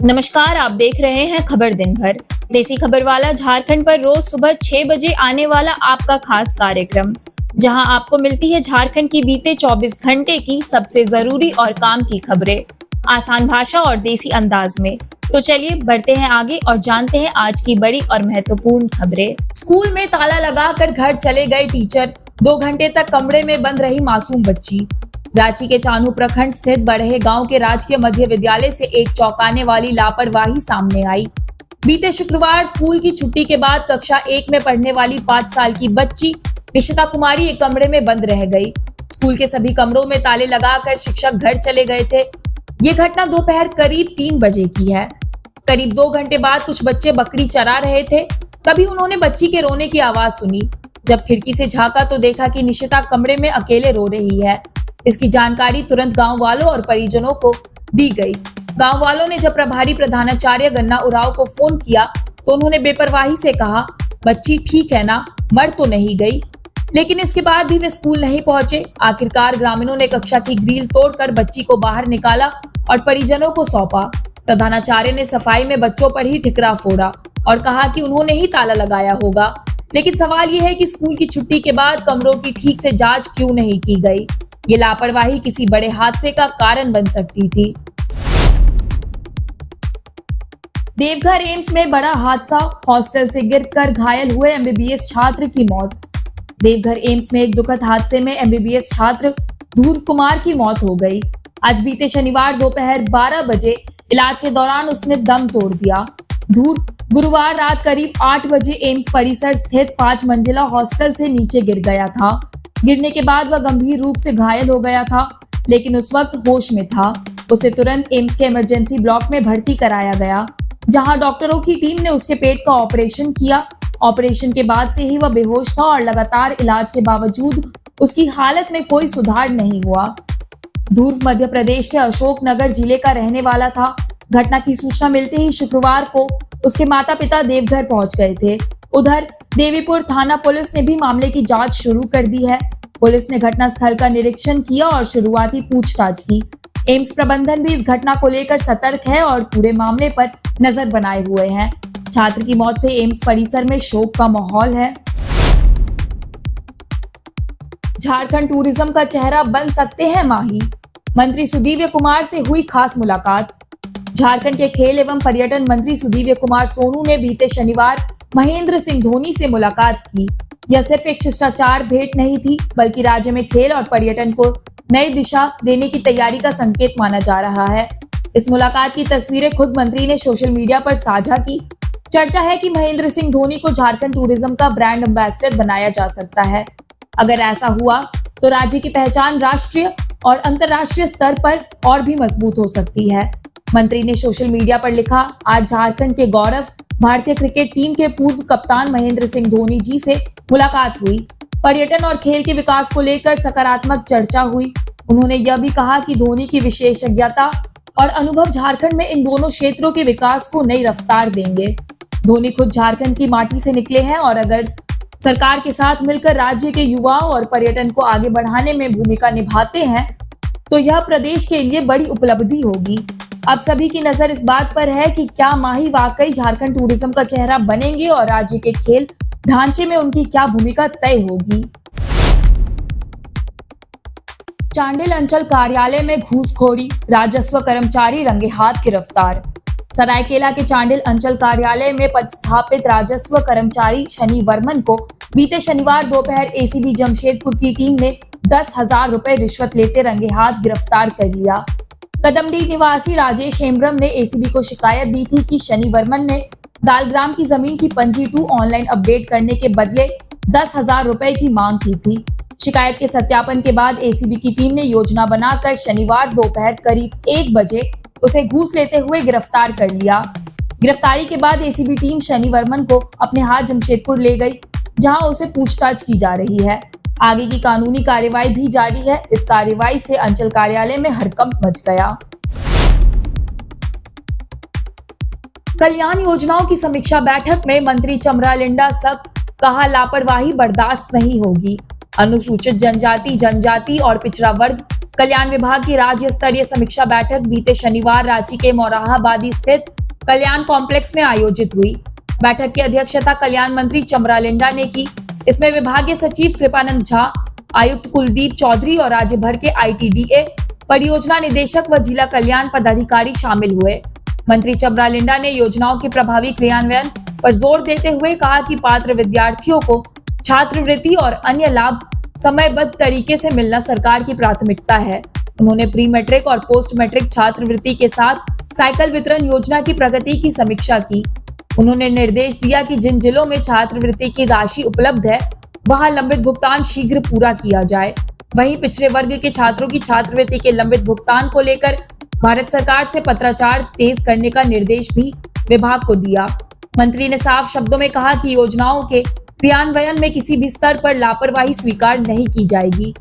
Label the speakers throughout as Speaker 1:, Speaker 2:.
Speaker 1: नमस्कार, आप देख रहे हैं खबर दिन भर। देसी खबर वाला झारखंड पर रोज सुबह 6 बजे आने वाला आपका खास कार्यक्रम, जहां आपको मिलती है झारखंड की बीते 24 घंटे की सबसे जरूरी और काम की खबरें, आसान भाषा और देसी अंदाज में। तो चलिए बढ़ते हैं आगे और जानते हैं आज की बड़ी और महत्वपूर्ण खबरें। स्कूल में ताला लगाकर घर चले गए टीचर, 2 घंटे तक कमरे में बंद रही मासूम बच्ची। रांची के चान्हू प्रखंड स्थित बरहे गांव के राजकीय मध्य विद्यालय से एक चौंकाने वाली लापरवाही सामने आई। बीते शुक्रवार स्कूल की छुट्टी के बाद कक्षा 1 में पढ़ने वाली 5 साल की बच्ची निशिता कुमारी एक कमरे में बंद रह गई। स्कूल के सभी कमरों में ताले लगाकर शिक्षक घर चले गए थे। ये घटना दोपहर करीब 3 बजे की है। करीब 2 घंटे बाद कुछ बच्चे बकरी चरा रहे थे। तभी उन्होंने बच्ची के रोने की आवाज सुनी। जब खिड़की से झांका तो देखा कि निशिता कमरे में अकेले रो रही है। इसकी जानकारी तुरंत गांव वालों और परिजनों को दी गई। गांव वालों ने जब प्रभारी प्रधानाचार्य गन्ना उरांव को फोन किया तो उन्होंने बेपरवाही से कहा, बच्ची ठीक है ना, मर तो नहीं गई। लेकिन इसके बाद भी वे स्कूल नहीं पहुंचे। आखिरकार ग्रामीणों ने कक्षा की ग्रिल तोड़कर बच्ची को बाहर निकाला और परिजनों को सौंपा। प्रधानाचार्य ने सफाई में बच्चों पर ही ठिकरा फोड़ा और कहा कि उन्होंने ही ताला लगाया होगा। लेकिन सवाल यह है कि स्कूल की छुट्टी के बाद कमरों की ठीक से जांच क्यों नहीं की गई। ये लापरवाही किसी बड़े हादसे का कारण बन सकती थी। देवघर एम्स में बड़ा हादसा, हॉस्टल से गिरकर घायल हुए एमबीबीएस छात्र की मौत। देवघर एम्स में एक दुखद हादसे में एमबीबीएस छात्र ध्रुव कुमार की मौत हो गई। आज बीते शनिवार दोपहर 12 बजे इलाज के दौरान उसने दम तोड़ दिया। ध्रुव गुरुवार रात करीब 8 बजे एम्स परिसर स्थित 5 मंजिला हॉस्टल से नीचे गिर गया था। गिरने के बाद वह गंभीर रूप से घायल हो गया था, लेकिन उस वक्त होश में था। उसे तुरंत एम्स के इमरजेंसी ब्लॉक में भर्ती कराया गया, जहां डॉक्टरों की टीम ने उसके पेट का ऑपरेशन किया। ऑपरेशन के बाद से ही वह बेहोश था और लगातार इलाज के बावजूद उसकी हालत में कोई सुधार नहीं हुआ। ध्रुव मध्य प्रदेश के अशोकनगर जिले का रहने वाला था। घटना की सूचना मिलते ही शुक्रवार को उसके माता पिता देवघर पहुंच गए थे। उधर देवीपुर थाना पुलिस ने भी मामले की जांच शुरू कर दी है। पुलिस ने घटनास्थल का निरीक्षण किया और शुरुआती पूछताछ की। एम्स प्रबंधन भी इस घटना को लेकर सतर्क है और पूरे मामले पर नजर बनाए हुए हैं। छात्र की मौत से एम्स परिसर में शोक का माहौल है। झारखंड टूरिज्म का चेहरा बन सकते हैं माही, मंत्री सुदीव्य कुमार से हुई खास मुलाकात। झारखंड के खेल एवं पर्यटन मंत्री सुदीव्य कुमार सोनू ने बीते शनिवार महेंद्र सिंह धोनी से मुलाकात की। यह सिर्फ एक शिष्टाचार भेंट नहीं थी, बल्कि राज्य में खेल और पर्यटन को नई दिशा देने की तैयारी का संकेत माना जा रहा है। इस मुलाकात की तस्वीरें खुद मंत्री ने सोशल मीडिया पर साझा की। चर्चा है कि महेंद्र सिंह धोनी को झारखंड टूरिज्म का ब्रांड एम्बेसडर बनाया जा सकता है। अगर ऐसा हुआ तो राज्य की पहचान राष्ट्रीय और अंतर्राष्ट्रीय स्तर पर और भी मजबूत हो सकती है। मंत्री ने सोशल मीडिया पर लिखा, आज झारखंड के गौरव भारतीय क्रिकेट टीम के पूर्व कप्तान महेंद्र सिंह धोनी जी से मुलाकात हुई। पर्यटन और खेल के विकास को लेकर सकारात्मक चर्चा हुई। उन्होंने यह भी कहा कि धोनी की विशेषज्ञता और अनुभव झारखंड में इन दोनों क्षेत्रों के विकास को नई रफ्तार देंगे। धोनी खुद झारखंड की माटी से निकले हैं और अगर सरकार के साथ मिलकर राज्य के युवाओं और पर्यटन को आगे बढ़ाने में भूमिका निभाते हैं तो यह प्रदेश के लिए बड़ी उपलब्धि होगी। अब सभी की नजर इस बात पर है कि क्या माही वाकई झारखंड टूरिज्म का चेहरा बनेंगे और राज्य के खेल ढांचे में उनकी क्या भूमिका तय होगी। चांडिल अंचल कार्यालय में घूसखोरी, राजस्व कर्मचारी रंगे हाथ गिरफ्तार। सरायकेला के चांडिल अंचल कार्यालय में पदस्थापित राजस्व कर्मचारी शनि वर्मन को बीते शनिवार दोपहर एसीबी जमशेदपुर की टीम ने 10,000 रुपए रिश्वत लेते रंगे हाथ गिरफ्तार कर लिया। कदमडी निवासी राजेश हेम्ब्रम ने एसीबी को शिकायत दी थी कि शनि वर्मन ने दालग्राम की जमीन की पंजी 2 ऑनलाइन अपडेट करने के बदले 10,000 रुपए की मांग की थी। शिकायत के सत्यापन के बाद एसीबी की टीम ने योजना बनाकर शनिवार दोपहर करीब 1 बजे उसे घूस लेते हुए गिरफ्तार कर लिया। गिरफ्तारी के बाद एसीबी टीम शनि वर्मन को अपने हाथ जमशेदपुर ले गई, जहां उसे पूछताछ की जा रही है। आगे की कानूनी कार्रवाई भी जारी है। इस कार्रवाई से अंचल कार्यालय में हड़कंप मच गया। कल्याण योजनाओं की समीक्षा बैठक में मंत्री चमरालिंडा सब कहा, लापरवाही बर्दाश्त नहीं होगी। अनुसूचित जनजाति, जनजाति और पिछड़ा वर्ग कल्याण विभाग की राज्य स्तरीय समीक्षा बैठक बीते शनिवार रांची के मोरहाबादी स्थित कल्याण कॉम्प्लेक्स में आयोजित हुई। बैठक की अध्यक्षता कल्याण मंत्री चमरा लिंडा ने की। इसमें विभागीय सचिव कृपानंद झा, आयुक्त कुलदीप चौधरी और राज्य भर के ITDA, परियोजना निदेशक व जिला कल्याण पदाधिकारी शामिल हुए। मंत्री चमरा लिंडा ने योजनाओं के प्रभावी क्रियान्वयन पर जोर देते हुए कहा कि पात्र विद्यार्थियों को छात्रवृत्ति और अन्य लाभ समयबद्ध तरीके से मिलना सरकार की प्राथमिकता है। उन्होंने प्री मैट्रिक और पोस्ट मैट्रिक छात्रवृत्ति के साथ साइकिल वितरण योजना की प्रगति की समीक्षा की। उन्होंने निर्देश दिया कि जिन जिलों में छात्रवृत्ति की राशि उपलब्ध है, वहां लंबित भुगतान शीघ्र पूरा किया जाए। वहीं पिछड़े वर्ग के छात्रों की छात्रवृत्ति के लंबित भुगतान को लेकर भारत सरकार से पत्राचार तेज करने का निर्देश भी विभाग को दिया। मंत्री ने साफ शब्दों में कहा कि योजनाओं के क्रियान्वयन में किसी भी स्तर पर लापरवाही स्वीकार नहीं की जाएगी।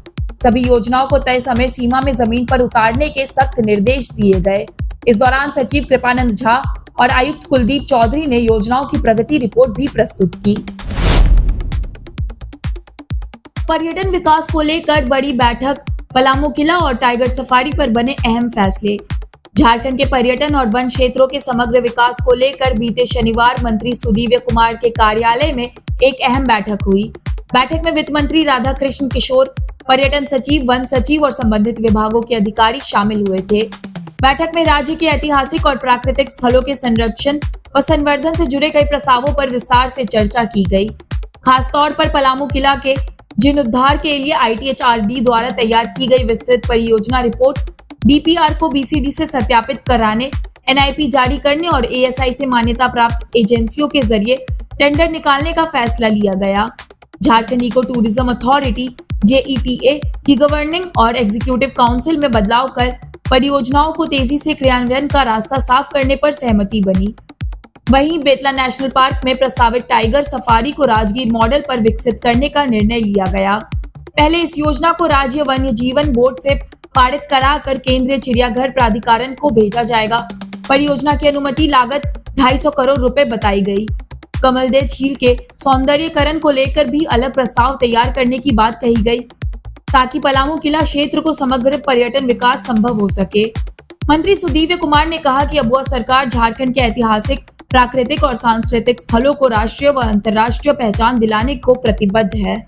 Speaker 1: सभी योजनाओं को तय समय सीमा में जमीन पर उतारने के सख्त निर्देश दिए गए। इस दौरान सचिव कृपानंद झा और आयुक्त कुलदीप चौधरी ने योजनाओं की प्रगति रिपोर्ट भी प्रस्तुत की। पर्यटन विकास को लेकर बड़ी बैठक, पलामू किला और टाइगर सफारी पर बने अहम फैसले। झारखंड के पर्यटन और वन क्षेत्रों के समग्र विकास को लेकर बीते शनिवार मंत्री सुदीव्य कुमार के कार्यालय में एक अहम बैठक हुई। बैठक में वित्त मंत्री राधाकृष्ण किशोर, पर्यटन सचिव, वन सचिव और संबंधित विभागों के अधिकारी शामिल हुए थे। बैठक में राज्य के ऐतिहासिक और प्राकृतिक स्थलों के संरक्षण व संवर्धन से जुड़े कई प्रस्तावों पर विस्तार से चर्चा की गई। खासतौर पर पलामू किला के जीर्णोद्धार के लिए ITHRD द्वारा तैयार की गई विस्तृत परियोजना रिपोर्ट DPR को BCD से सत्यापित कराने, NIP जारी करने और ASI से मान्यता प्राप्त एजेंसियों के जरिए टेंडर निकालने का फैसला लिया गया। Jharkhand eco tourism authority JETA की गवर्निंग और एग्जीक्यूटिव काउंसिल में बदलाव कर परियोजनाओं को तेजी से क्रियान्वयन का रास्ता साफ करने पर सहमति बनी। वहीं बेतला नेशनल पार्क में प्रस्तावित टाइगर सफारी को राजगीर मॉडल पर विकसित करने का निर्णय लिया गया। पहले इस योजना को राज्य वन्य जीवन बोर्ड से पारित कराकर केंद्रीय चिड़ियाघर प्राधिकरण को भेजा जाएगा। परियोजना की अनुमति लागत 250 करोड़ रुपए बताई गई। कमलदेव झील के सौंदर्यीकरण को लेकर भी अलग प्रस्ताव तैयार करने की बात कही गई, ताकि पलामू किला क्षेत्र को समग्र पर्यटन विकास संभव हो सके। मंत्री सुदीव्य कुमार ने कहा कि अब वह सरकार झारखंड के ऐतिहासिक, प्राकृतिक और सांस्कृतिक स्थलों को राष्ट्रीय व अंतर्राष्ट्रीय पहचान दिलाने को प्रतिबद्ध है।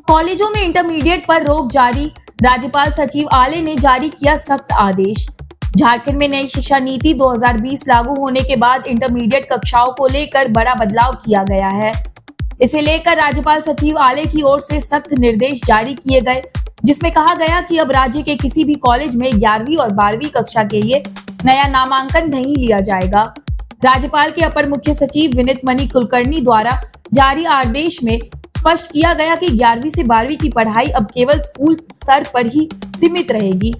Speaker 1: कॉलेजों में इंटरमीडिएट पर रोक जारी, राज्यपाल सचिव आले ने जारी किया सख्त आदेश। झारखंड में नई शिक्षा नीति 2020 लागू होने के बाद इंटरमीडिएट कक्षाओं को लेकर बड़ा बदलाव किया गया है। इसे लेकर राज्यपाल सचिव आले की ओर से सख्त निर्देश जारी किए गए, जिसमें कहा गया कि अब राज्य के किसी भी कॉलेज में 11वीं और 12वीं कक्षा के लिए नया नामांकन नहीं लिया जाएगा। राज्यपाल के अपर मुख्य सचिव विनीत मणि कुलकर्णी द्वारा जारी आदेश में स्पष्ट किया गया कि 11वीं से 12वीं की पढ़ाई अब केवल स्कूल स्तर पर ही सीमित रहेगी।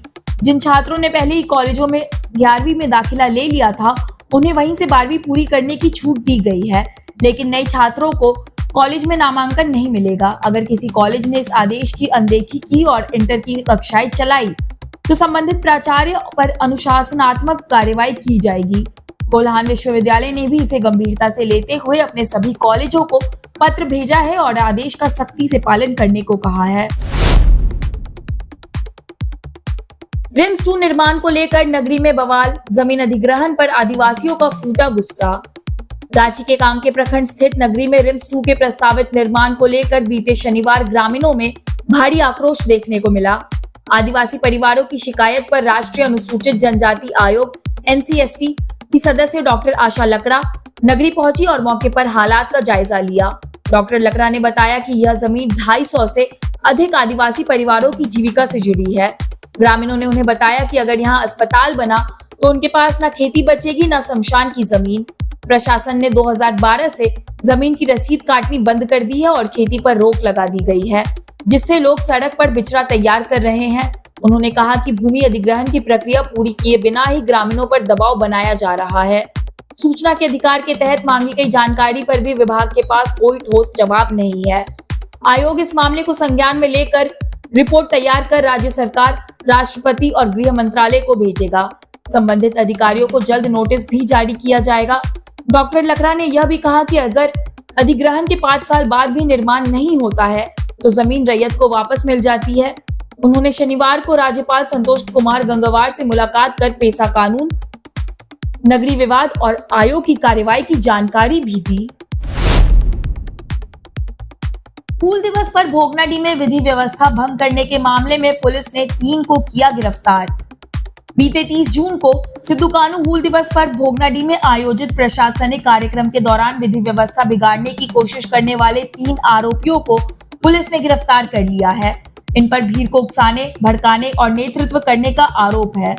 Speaker 1: जिन छात्रों ने पहले ही कॉलेजों में 11वीं में दाखिला ले लिया था, उन्हें वहीं से 12वीं पूरी करने की छूट दी गई है, लेकिन नए छात्रों को कॉलेज में नामांकन नहीं मिलेगा। अगर किसी कॉलेज ने इस आदेश की अनदेखी की और इंटर की कक्षाएं चलाई, तो संबंधित प्राचार्य पर अनुशासनात्मक कार्रवाई की जाएगी। कोल्हान विश्वविद्यालय ने भी इसे गंभीरता से लेते हुए अपने सभी कॉलेजों को पत्र भेजा है और आदेश का सख्ती से पालन करने को कहा है। रिम्स 2 निर्माण को लेकर नगरी में बवाल, जमीन अधिग्रहण पर आदिवासियों का फूटा गुस्सा। रांची के कांके प्रखंड स्थित नगरी में रिम्स 2 के प्रस्तावित निर्माण को लेकर बीते शनिवार ग्रामीणों में भारी आक्रोश देखने को मिला। आदिवासी परिवारों की शिकायत पर राष्ट्रीय अनुसूचित जनजाति आयोग NCST की सदस्य डॉक्टर आशा लकड़ा नगरी पहुंची और मौके पर हालात का जायजा लिया। डॉक्टर लकड़ा ने बताया कि यह जमीन 250 से अधिक आदिवासी परिवारों की जीविका से जुड़ी है। ग्रामीणों ने उन्हें बताया कि अगर यहाँ अस्पताल बना तो उनके पास न खेती बचेगी न शमशान की जमीन। प्रशासन ने 2012 से जमीन की रसीद काटनी बंद कर दी है और खेती पर रोक लगा दी गई है, जिससे लोग सड़क पर बिचड़ा तैयार कर रहे हैं। उन्होंने कहा कि भूमि अधिग्रहण की प्रक्रिया पूरी किए बिना ही ग्रामीणों पर दबाव बनाया जा रहा है। सूचना के अधिकार के तहत मांगी गई जानकारी पर भी विभाग के पास कोई ठोस जवाब नहीं है। आयोग इस मामले को संज्ञान में लेकर रिपोर्ट तैयार कर राज्य सरकार, राष्ट्रपति और गृह मंत्रालय को भेजेगा। संबंधित अधिकारियों को जल्द नोटिस भी जारी किया जाएगा। डॉक्टर लकड़ा ने यह भी कहा कि अगर अधिग्रहण के 5 साल बाद भी निर्माण नहीं होता है तो जमीन रैयत को वापस मिल जाती है। उन्होंने शनिवार को राज्यपाल संतोष कुमार गंगवार से मुलाकात कर पेशा कानून, नगरीय विवाद और आयोग की कार्रवाई की जानकारी भी दी। हूल दिवस पर भोगनाडीह में विधि व्यवस्था भंग करने के मामले में पुलिस ने 3 को किया गिरफ्तार। बीते 30 जून को सिद्धू कान्हू हूल दिवस पर भोगनाडीह में आयोजित प्रशासनिक कार्यक्रम के दौरान विधि व्यवस्था बिगाड़ने की कोशिश करने वाले 3 आरोपियों को पुलिस ने गिरफ्तार कर लिया है। इन पर भीड़ को उकसाने, भड़काने और नेतृत्व करने का आरोप है।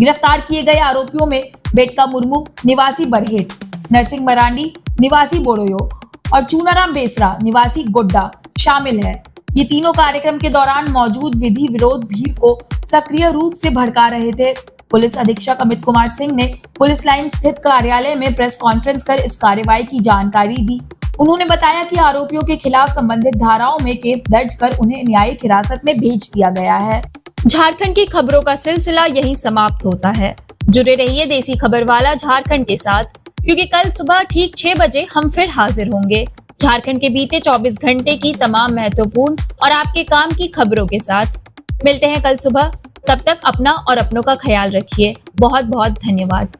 Speaker 1: गिरफ्तार किए गए आरोपियों में बेटका मुर्मू निवासी बरहेट, नरसिंह मरांडी निवासी बोड़ोयो और चूनाराम बेसरा निवासी गोड्डा शामिल है। ये तीनों कार्यक्रम के दौरान मौजूद विधि विरोध भीड़ को सक्रिय रूप से भड़का रहे थे। पुलिस अधीक्षक अमित कुमार सिंह ने पुलिस लाइन स्थित कार्यालय में प्रेस कॉन्फ्रेंस कर इस कार्रवाई की जानकारी दी। उन्होंने बताया कि आरोपियों के खिलाफ संबंधित धाराओं में केस दर्ज कर उन्हें न्यायिक हिरासत में भेज दिया गया है। झारखंड की खबरों का सिलसिला यहीं समाप्त होता है। जुड़े रहिए देसी खबर वाला झारखंड के साथ, क्योंकि कल सुबह ठीक 6 बजे हम फिर हाजिर होंगे झारखंड के बीते 24 घंटे की तमाम महत्वपूर्ण और आपके काम की खबरों के साथ। मिलते हैं कल सुबह, तब तक अपना और अपनों का ख्याल रखिए। बहुत बहुत धन्यवाद।